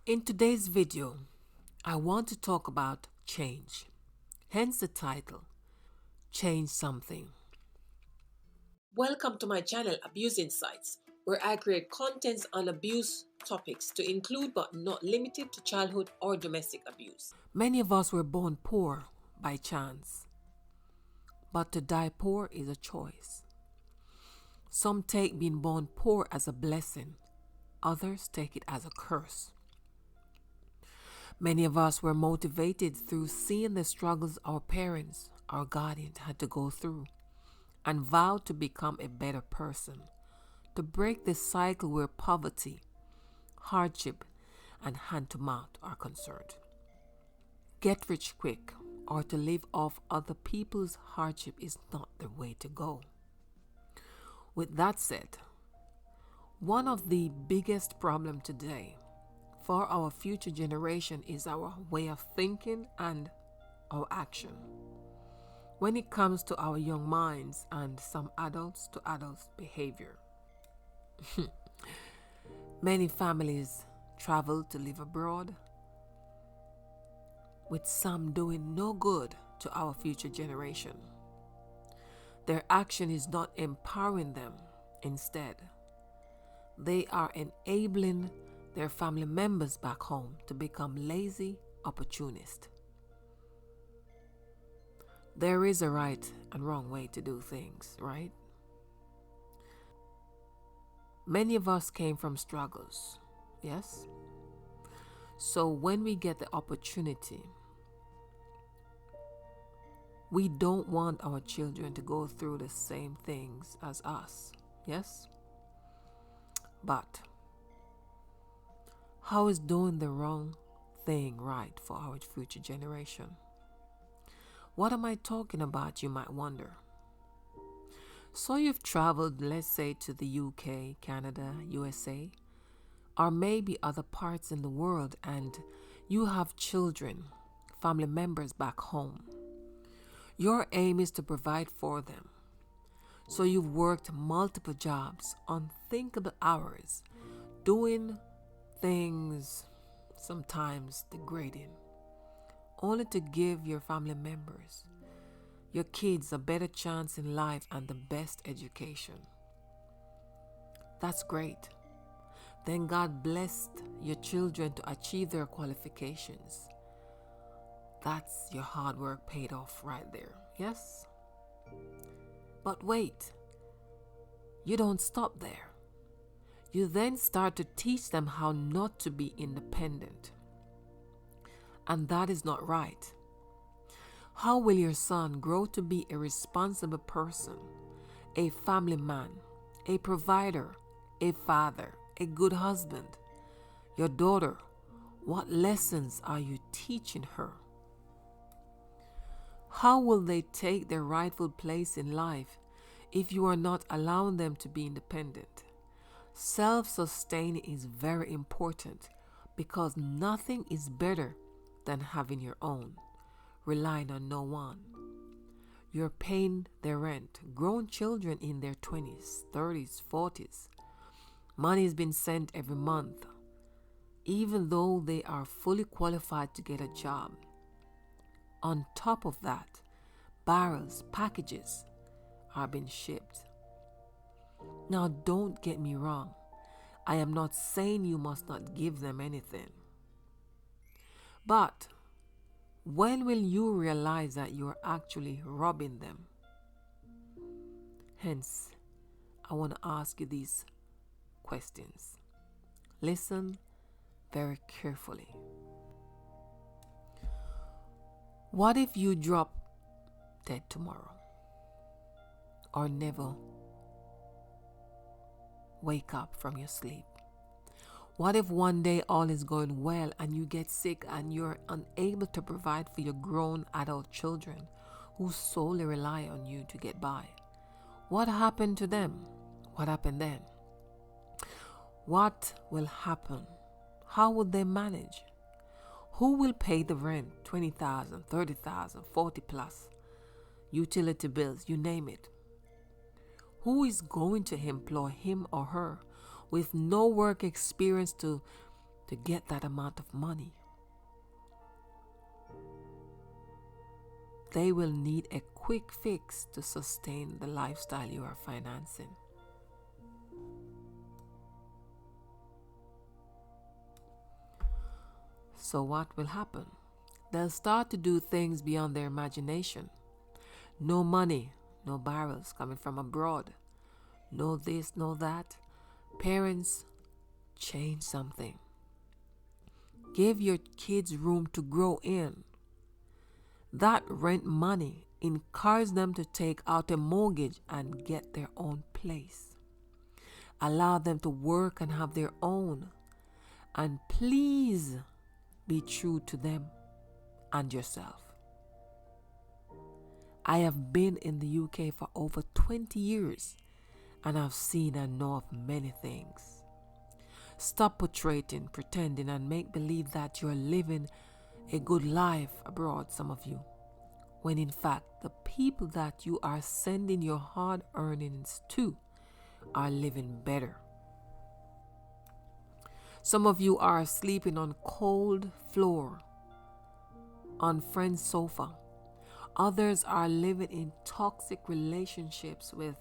In today's video, I want to talk about change. Hence the title, Change Something. Welcome to my channel, Abuse Insights, where I create contents on abuse topics to include but not limited to childhood or domestic abuse. Many of us were born poor by chance, but to die poor is a choice. Some take being born poor as a blessing, others take it as a curse. Many of us were motivated through seeing the struggles our parents, our guardians had to go through and vowed to become a better person, to break the cycle where poverty, hardship, and hand to mouth are concerned. Get rich quick or to live off other people's hardship is not the way to go. With that said, one of the biggest problems today for our future generation is our way of thinking and our action. When it comes to our young minds and some adults to adults behavior. Many families travel to live abroad, with some doing no good to our future generation. Their action is not empowering them. Instead, they are enabling their family members back home to become lazy opportunists. There is a right and wrong way to do things, right? Many of us came from struggles, yes? So when we get the opportunity, we don't want our children to go through the same things as us, yes? But how is doing the wrong thing right for our future generation? What am I talking about, you might wonder? So you've traveled, let's say, to the UK, Canada, USA, or maybe other parts in the world, and you have children, family members back home. Your aim is to provide for them. So you've worked multiple jobs, unthinkable hours, doing things sometimes degrading, only to give your family members, your kids, a better chance in life and the best education. That's great. Then God blessed your children to achieve their qualifications. That's your hard work paid off right there, yes? But wait, you don't stop there. You then start to teach them how not to be independent. And that is not right. How will your son grow to be a responsible person, a family man, a provider, a father, a good husband? Your daughter, what lessons are you teaching her? How will they take their rightful place in life if you are not allowing them to be independent? Self-sustaining is very important because nothing is better than having your own, relying on no one. You're paying their rent, grown children in their 20s, 30s, 40s. Money is being sent every month, even though they are fully qualified to get a job. On top of that, barrels, packages are being shipped. Now, don't get me wrong. I am not saying you must not give them anything. But when will you realize that you are actually robbing them? Hence, I want to ask you these questions. Listen very carefully. What if you drop dead tomorrow or never wake up from your sleep? What if one day all is going well and you get sick and you're unable to provide for your grown adult children who solely rely on you to get by? What happened to them? What happened then? What will happen? How will they manage? Who will pay the rent? 20,000, 30,000, 40 plus. Utility bills, you name it. Who is going to employ him or her with no work experience to to get that amount of money. They will need a quick fix to sustain the lifestyle you are financing. So what will happen? They'll start to do things beyond their imagination. No money, no barrels coming from abroad. No this, no that. Parents, change something. Give your kids room to grow in. That rent money, encourage them to take out a mortgage and get their own place. Allow them to work and have their own. And please be true to them and yourself. I have been in the UK for over 20 years and I've seen and know of many things. Stop portraying, pretending and make believe that you're living a good life abroad, some of you, when in fact the people that you are sending your hard earnings to are living better. Some of you are sleeping on cold floor, on friend's sofa. Others are living in toxic relationships with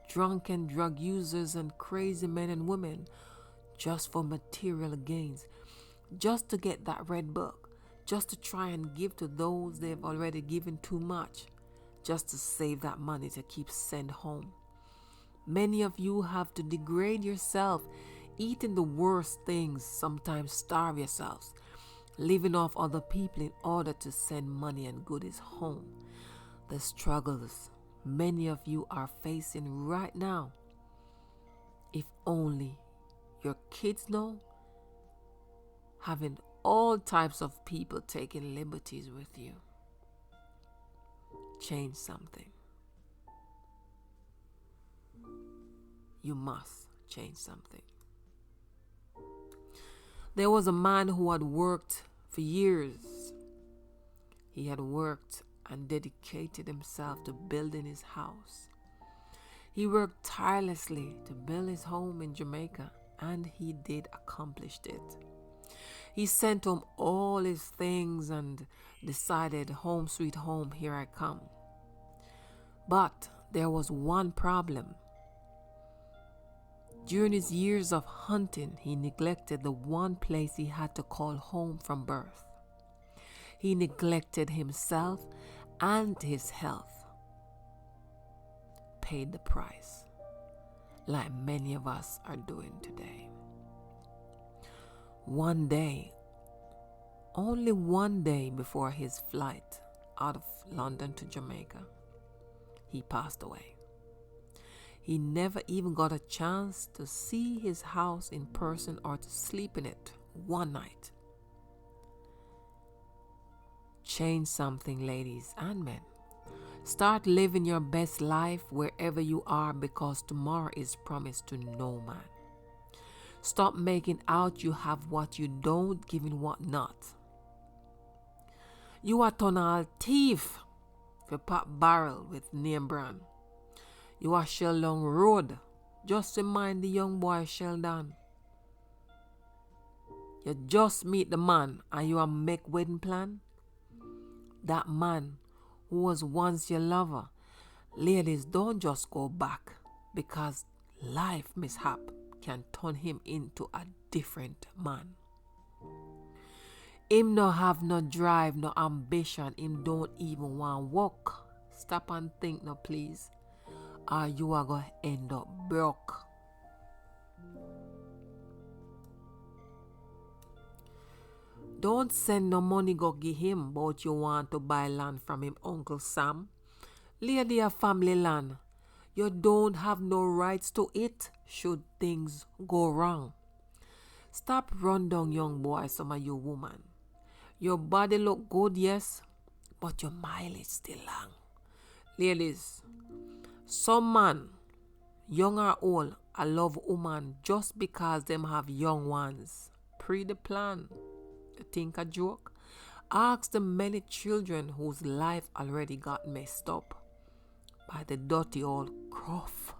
drunken drug users and crazy men and women just for material gains, just to get that red book, just to try and give to those they've already given too much, just to save that money to keep sent home. Many of you have to degrade yourself, eating the worst things, sometimes starve yourselves, living off other people in order to send money and goodies home. The struggles many of you are facing right now, if only your kids know, having all types of people taking liberties with you. Change something. You must change something. There was a man who had worked for years. He had worked and dedicated himself to building his house. He worked tirelessly to build his home in Jamaica, and he did accomplish it. He sent home all his things and decided, home sweet home, here I come. But there was one problem. During his years of hunting, he neglected the one place he had to call home from birth. He neglected himself and his health. Paid the price, like many of us are doing today. One day, only one day before his flight out of London to Jamaica, he passed away. He never even got a chance to see his house in person or to sleep in it one night. Change something, ladies and men. Start living your best life wherever you are, because tomorrow is promised to no man. Stop making out you have what you don't, giving what not. You are tonal thief for pop barrel with name brand. You are Sheldon Road, just remind the young boy Sheldon. You just meet the man and you are make wedding plan. That man who was once your lover. Ladies, don't just go back, because life mishap can turn him into a different man. Him no have no drive, no ambition. Him don't even want walk. Stop and think no, please, or you are going to end up broke. Don't send no money go give him, but you want to buy land from him Uncle Sam. Lady a family land. You don't have no rights to it should things go wrong. Stop run down young boy, some of you woman. Your body look good, yes, but your mileage still long. Ladies, some man, young or old, I love woman just because them have young ones. Pre the plan. You think a joke? Ask the many children whose life already got messed up by the dirty old gruff.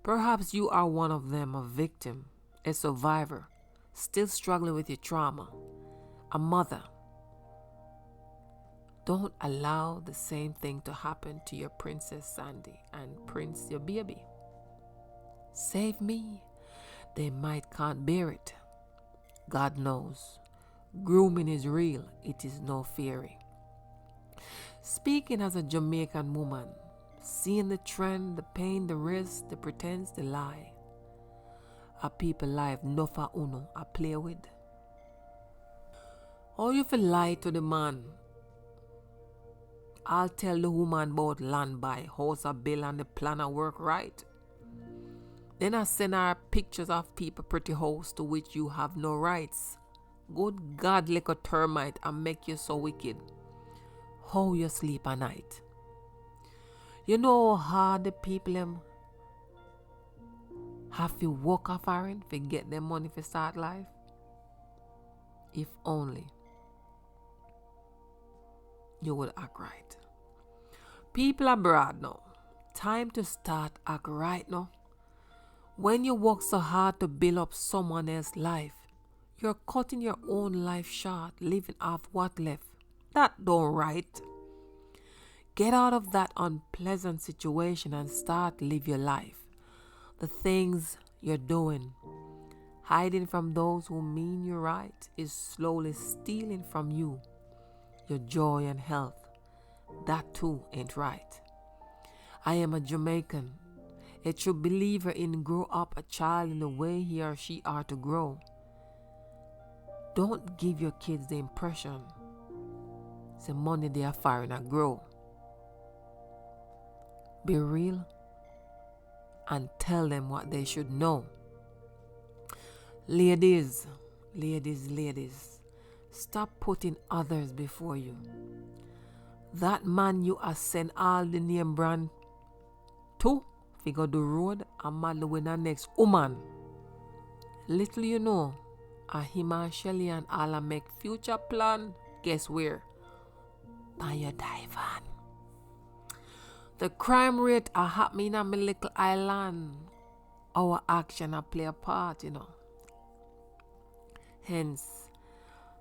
Perhaps you are one of them, a victim, a survivor, still struggling with your trauma, a mother, don't allow the same thing to happen to your Princess Sandy and Prince, your baby. Save me. They might can't bear it. God knows. Grooming is real. It is no fairy. Speaking as a Jamaican woman, seeing the trend, the pain, the risk, the pretense, the lie. A people life no for uno, a play with. Or you feel lie to the man. I'll tell the woman about land buy, house a bill and the plan a work right. Then I send her pictures of people pretty house to which you have no rights. Good God, like a termite and make you so wicked. How you sleep at night. You know how hard the people have to work a foreign to get them money to start life? If only you would act right. People abroad now, time to start act right now. When you work so hard to build up someone else's life, you're cutting your own life short, living off what left. That don't right. Get out of that unpleasant situation and start live your life. The things you're doing, hiding from those who mean you right, is slowly stealing from you your joy and health. That too ain't right. I am a Jamaican, a true believer in grow up a child in the way he or she are to grow. Don't give your kids the impression the money they are firing at grow. Be real and tell them what they should know. Ladies, stop putting others before you. That man you are send all the name brand to figure the road and mad with the next woman. Little you know, a him and Shelly and all a make future plan. Guess where? By your divan. The crime rate are happening on my little island. Our action a play a part, you know. Hence,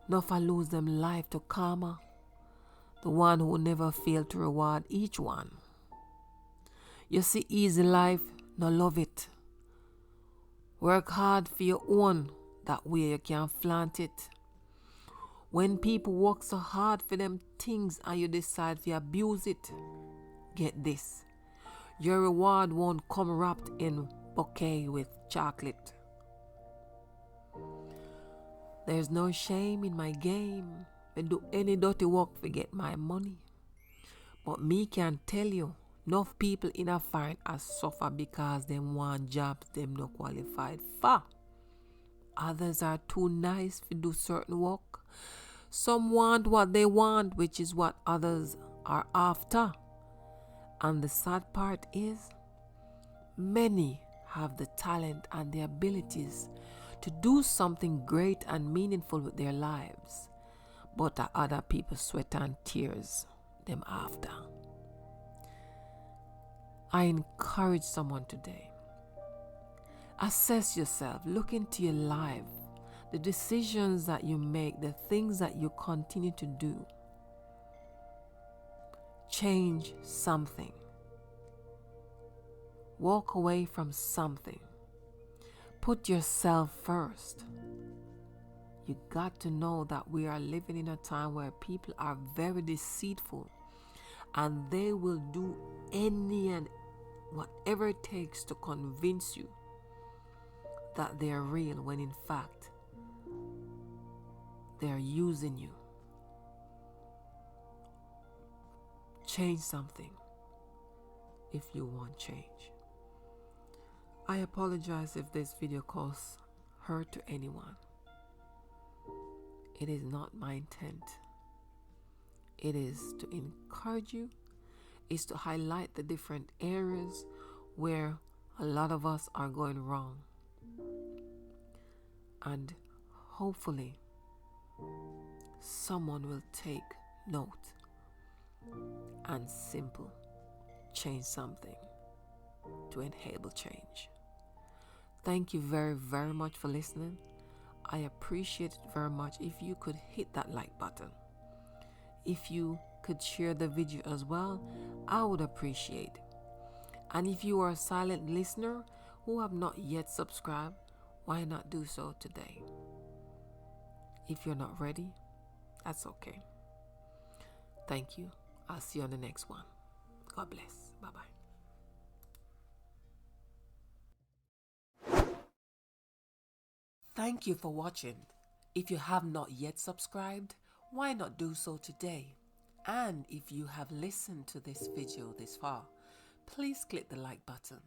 enough lose them life to karma, the one who never fail to reward each one. You see easy life, no love it. Work hard for your own, that way you can flaunt it. When people work so hard for them things and you decide to abuse it, get this, your reward won't come wrapped in bouquet with chocolate. There's no shame in my game. I do any dirty work to get my money. But me can tell you, enough people in a foreign are suffer because they want jobs them not qualified for. Others are too nice to do certain work. Some want what they want, which is what others are after. And the sad part is, many have the talent and the abilities to do something great and meaningful with their lives, but are other people's sweat and tears them after. I encourage someone today. Assess yourself, look into your life, the decisions that you make, the things that you continue to do. Change something. Walk away from something. Put yourself first. You got to know that we are living in a time where people are very deceitful and they will do any and whatever it takes to convince you that they are real when in fact they are using you. Change something if you want change. I apologize if this video caused hurt to anyone. It is not my intent. It is to encourage you. It's to highlight the different areas where a lot of us are going wrong. And hopefully someone will take note and simple change something to enable change. Thank you very, very much for listening. I appreciate it very much if you could hit that like button. If you could share the video as well, I would appreciate. And if you are a silent listener who have not yet subscribed, why not do so today? If you're not ready, that's okay. Thank you. I'll see you on the next one. God bless. Bye-bye. Thank you for watching. If you have not yet subscribed, why not do so today? And if you have listened to this video this far, please click the like button.